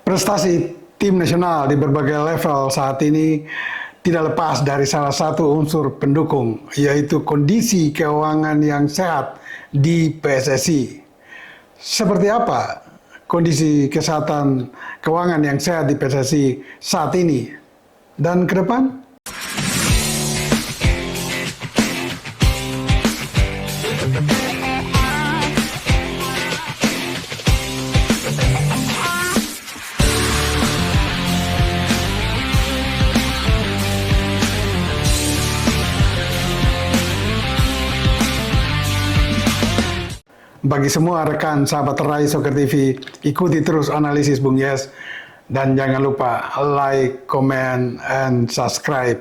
Prestasi tim nasional di berbagai level saat ini tidak lepas dari salah satu unsur pendukung, yaitu kondisi keuangan yang sehat di PSSI. Seperti apa kondisi kesehatan keuangan yang sehat di PSSI saat ini dan ke depan? Bagi semua rekan sahabat Rai Soccer TV, ikuti terus analisis Bung Yes dan jangan lupa like, comment, and subscribe.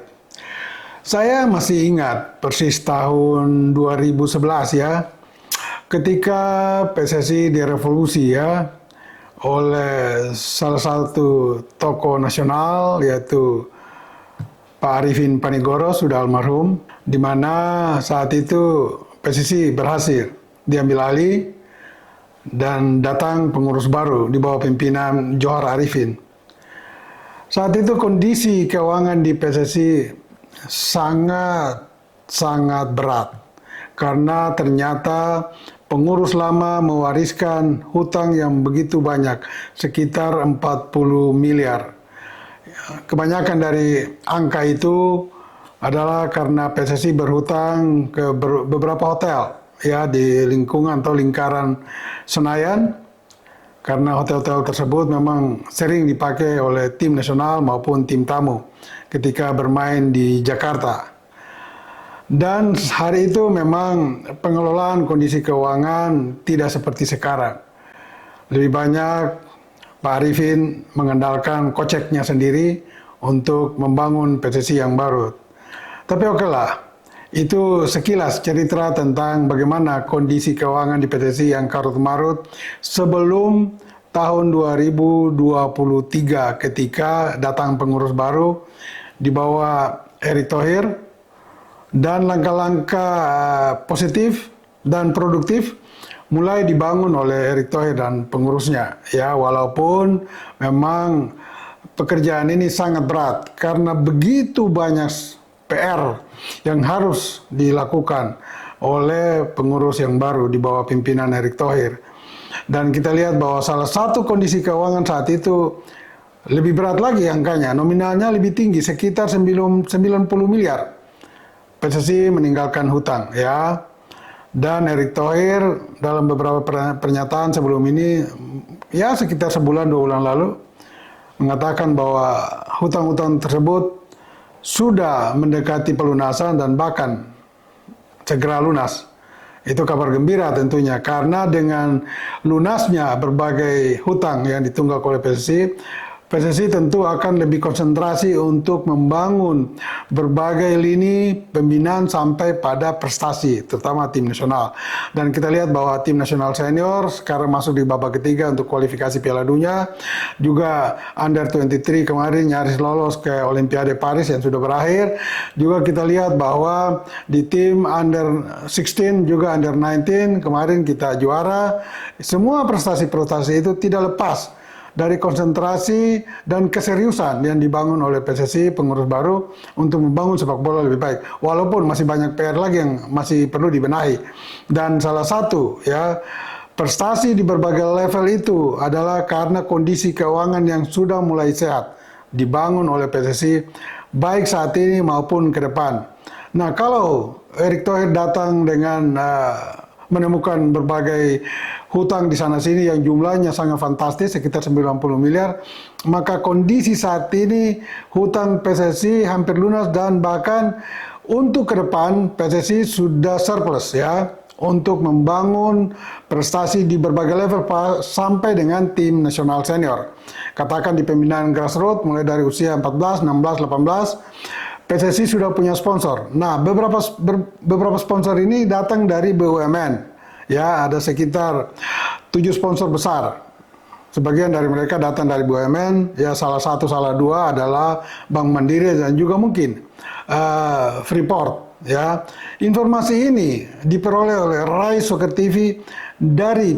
Saya masih ingat persis tahun 2011 ya, ketika PSSI direvolusi ya oleh salah satu tokoh nasional yaitu Pak Arifin Panigoro, sudah almarhum, di mana saat itu PSSI berhasil diambil alih dan datang pengurus baru di bawah pimpinan Johar Arifin. Saat itu kondisi keuangan di PSSI sangat berat karena ternyata pengurus lama mewariskan hutang yang begitu banyak, sekitar 40 miliar. Kebanyakan dari angka itu adalah karena PSSI berhutang ke beberapa hotel ya di lingkungan atau lingkaran Senayan, karena hotel-hotel tersebut memang sering dipakai oleh tim nasional maupun tim tamu ketika bermain di Jakarta. Dan hari itu memang pengelolaan kondisi keuangan tidak seperti sekarang. Lebih banyak Pak Arifin mengandalkan koceknya sendiri untuk membangun PSSI yang baru. Tapi oke lah, itu sekilas cerita tentang bagaimana kondisi keuangan di PSSI yang karut-marut sebelum tahun 2023 ketika datang pengurus baru di bawah Erick Thohir dan langkah-langkah positif dan produktif mulai dibangun oleh Erick Thohir dan pengurusnya ya, walaupun memang pekerjaan ini sangat berat karena begitu banyak PR yang harus dilakukan oleh pengurus yang baru di bawah pimpinan Erick Thohir. Dan kita lihat bahwa salah satu kondisi keuangan saat itu lebih berat lagi angkanya, nominalnya lebih tinggi, sekitar 90 miliar. PSSI meninggalkan hutang ya. Dan Erick Thohir dalam beberapa pernyataan sebelum ini, ya sekitar sebulan 2 bulan lalu, mengatakan bahwa hutang-hutang tersebut sudah mendekati pelunasan dan bahkan segera lunas. Itu kabar gembira tentunya, karena dengan lunasnya berbagai hutang yang ditunggak oleh PSSI tentu akan lebih konsentrasi untuk membangun berbagai lini pembinaan sampai pada prestasi, terutama tim nasional. Dan kita lihat bahwa tim nasional senior sekarang masuk di babak ketiga untuk kualifikasi Piala Dunia. Juga Under 23 kemarin nyaris lolos ke Olimpiade Paris yang sudah berakhir. Juga kita lihat bahwa di tim Under 16 juga Under 19 kemarin kita juara. Semua prestasi-prestasi itu tidak lepas dari konsentrasi dan keseriusan yang dibangun oleh PSSI pengurus baru untuk membangun sepak bola lebih baik. Walaupun masih banyak PR lagi yang masih perlu dibenahi. Dan salah satu ya prestasi di berbagai level itu adalah karena kondisi keuangan yang sudah mulai sehat dibangun oleh PSSI baik saat ini maupun ke depan. Nah, kalau Erick Thohir datang dengan menemukan berbagai hutang di sana-sini yang jumlahnya sangat fantastis, sekitar 90 miliar, maka kondisi saat ini hutang PSSI hampir lunas dan bahkan untuk ke depan PSSI sudah surplus ya untuk membangun prestasi di berbagai level sampai dengan tim nasional senior. Katakan di pembinaan grassroots mulai dari usia 14, 16, 18, PSSI sudah punya sponsor. Nah, beberapa sponsor ini datang dari BUMN. Ya, ada sekitar 7 sponsor besar. Sebagian dari mereka datang dari BUMN. Ya, salah dua adalah Bank Mandiri dan juga mungkin Freeport. Ya, informasi ini diperoleh oleh Rai Soccer TV dari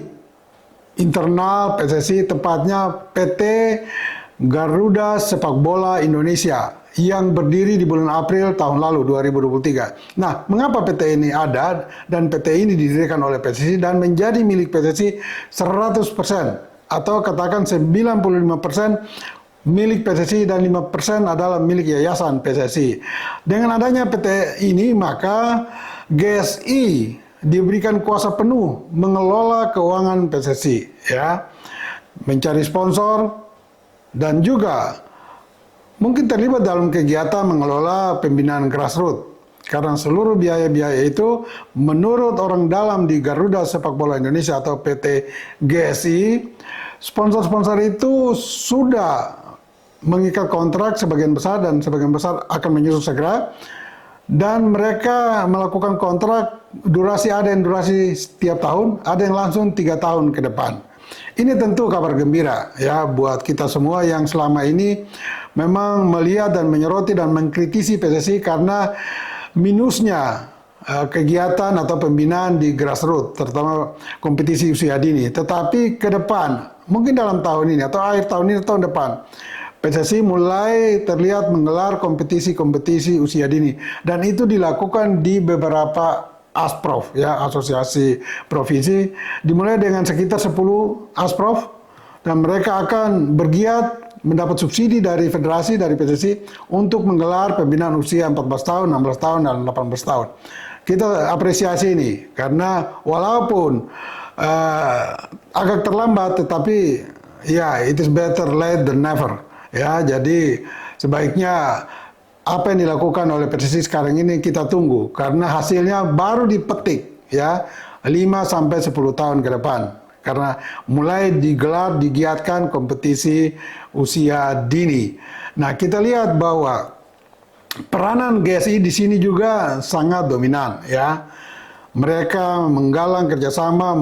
internal PSSI, tepatnya PT Garuda Sepak Bola Indonesia yang berdiri di bulan April tahun lalu 2023. Nah, mengapa PT ini ada dan PT ini didirikan oleh PSSI dan menjadi milik PSSI 100% atau katakan 95% milik PSSI dan 5% adalah milik Yayasan PSSI. Dengan adanya PT ini maka GSI diberikan kuasa penuh mengelola keuangan PSSI, ya, mencari sponsor dan juga mungkin terlibat dalam kegiatan mengelola pembinaan grassroots. Karena seluruh biaya-biaya itu menurut orang dalam di Garuda Sepak Bola Indonesia atau PT GSI, sponsor-sponsor itu sudah mengikat kontrak sebagian besar dan sebagian besar akan menyusul segera. Dan mereka melakukan kontrak durasi, ada yang durasi setiap tahun, ada yang langsung 3 tahun ke depan. Ini tentu kabar gembira ya buat kita semua yang selama ini memang melihat dan menyoroti dan mengkritisi PSSI karena minusnya kegiatan atau pembinaan di grassroots, terutama kompetisi usia dini. Tetapi ke depan, mungkin dalam tahun ini atau akhir tahun ini atau tahun depan, PSSI mulai terlihat menggelar kompetisi-kompetisi usia dini dan itu dilakukan di beberapa Asprof, ya, asosiasi provinsi, dimulai dengan sekitar 10 Asprof dan mereka akan bergiat mendapat subsidi dari federasi, dari PSSI untuk menggelar pembinaan usia 14 tahun, 16 tahun, dan 18 tahun. Kita apresiasi ini karena walaupun agak terlambat, tetapi ya it is better late than never. Ya, jadi sebaiknya apa yang dilakukan oleh PSSI sekarang ini kita tunggu karena hasilnya baru dipetik ya 5 sampai 10 tahun ke depan. Karena mulai digelar, digiatkan kompetisi usia dini. Nah, kita lihat bahwa peranan GSI di sini juga sangat dominan ya. Mereka menggalang kerjasama,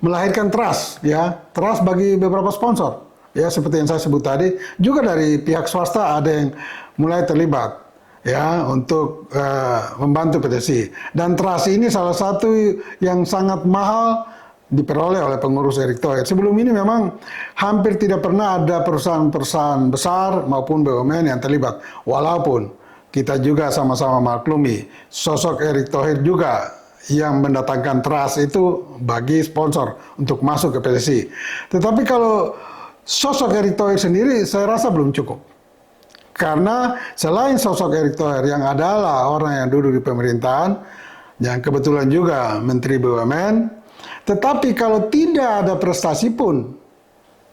melahirkan trust ya, trust bagi beberapa sponsor. Ya, seperti yang saya sebut tadi, juga dari pihak swasta ada yang mulai terlibat ya untuk membantu PSSI. Dan trust ini salah satu yang sangat mahal diperoleh oleh pengurus Erick Thohir. Sebelum ini memang hampir tidak pernah ada perusahaan-perusahaan besar maupun BUMN yang terlibat. Walaupun kita juga sama-sama maklumi, sosok Erick Thohir juga yang mendatangkan trust itu bagi sponsor untuk masuk ke PSSI. Tetapi kalau sosok Erick Thohir sendiri saya rasa belum cukup. Karena selain sosok Erick Thohir yang adalah orang yang duduk di pemerintahan, yang kebetulan juga Menteri BUMN, tetapi kalau tidak ada prestasi pun,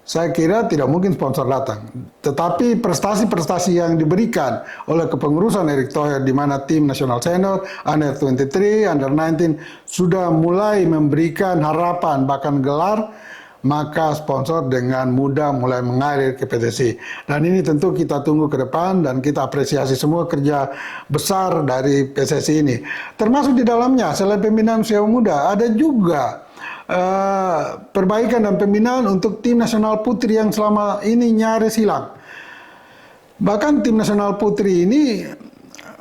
saya kira tidak mungkin sponsor datang. Tetapi prestasi-prestasi yang diberikan oleh kepengurusan Erick Thohir di mana tim nasional senior, Under 23, Under 19 sudah mulai memberikan harapan bahkan gelar, maka sponsor dengan mudah mulai mengalir ke PSSI. Dan ini tentu kita tunggu ke depan dan kita apresiasi semua kerja besar dari PSSI ini. Termasuk di dalamnya, selain pembinaan usia muda, ada juga perbaikan dan pembinaan untuk tim nasional putri yang selama ini nyaris hilang. Bahkan tim nasional putri ini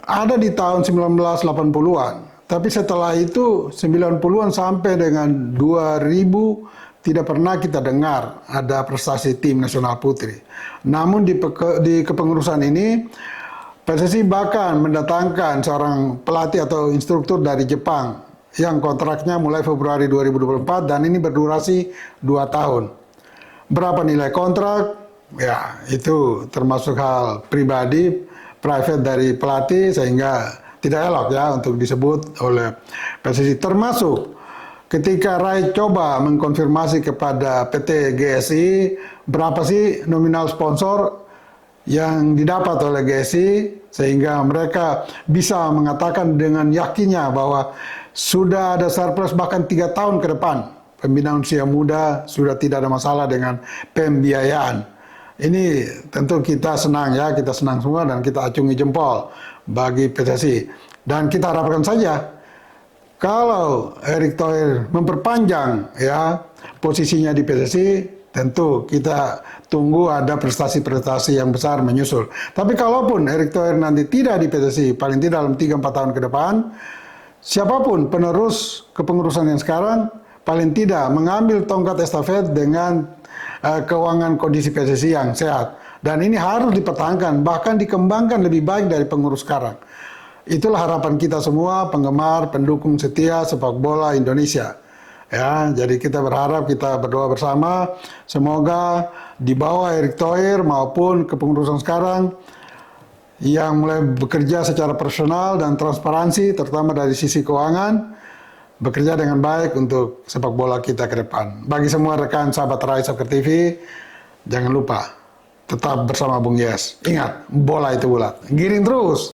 ada di tahun 1980-an. Tapi setelah itu 90-an sampai dengan 2000 tidak pernah kita dengar ada prestasi tim nasional putri. Namun di kepengurusan ini, PSSI bahkan mendatangkan seorang pelatih atau instruktur dari Jepang yang kontraknya mulai Februari 2024 dan ini berdurasi 2 tahun. Berapa nilai kontrak? Ya, itu termasuk hal pribadi, private dari pelatih sehingga tidak elok ya untuk disebut oleh PSSI. Termasuk ketika Rai coba mengkonfirmasi kepada PT GSI berapa sih nominal sponsor yang didapat oleh GSI sehingga mereka bisa mengatakan dengan yakinnya bahwa sudah ada surplus bahkan 3 tahun ke depan. Pembinaan usia muda sudah tidak ada masalah dengan pembiayaan. Ini tentu kita senang ya, kita senang semua dan kita acungi jempol bagi PSSI. Dan kita harapkan saja kalau Erick Thohir memperpanjang ya posisinya di PSSI, tentu kita tunggu ada prestasi-prestasi yang besar menyusul. Tapi kalaupun Erick Thohir nanti tidak di PSSI, paling tidak dalam 3-4 tahun ke depan, siapapun penerus kepengurusan yang sekarang, paling tidak mengambil tongkat estafet dengan keuangan kondisi PSSI yang sehat. Dan ini harus dipertahankan, bahkan dikembangkan lebih baik dari pengurus sekarang. Itulah harapan kita semua, penggemar, pendukung setia sepak bola Indonesia. Ya, jadi kita berharap, kita berdoa bersama, semoga di bawah Erick Thohir maupun kepengurusan sekarang yang mulai bekerja secara profesional dan transparansi, terutama dari sisi keuangan, bekerja dengan baik untuk sepak bola kita ke depan. Bagi semua rekan sahabat Rai Soccer TV, jangan lupa tetap bersama Bung Yes. Ingat, bola itu bulat. Giring terus!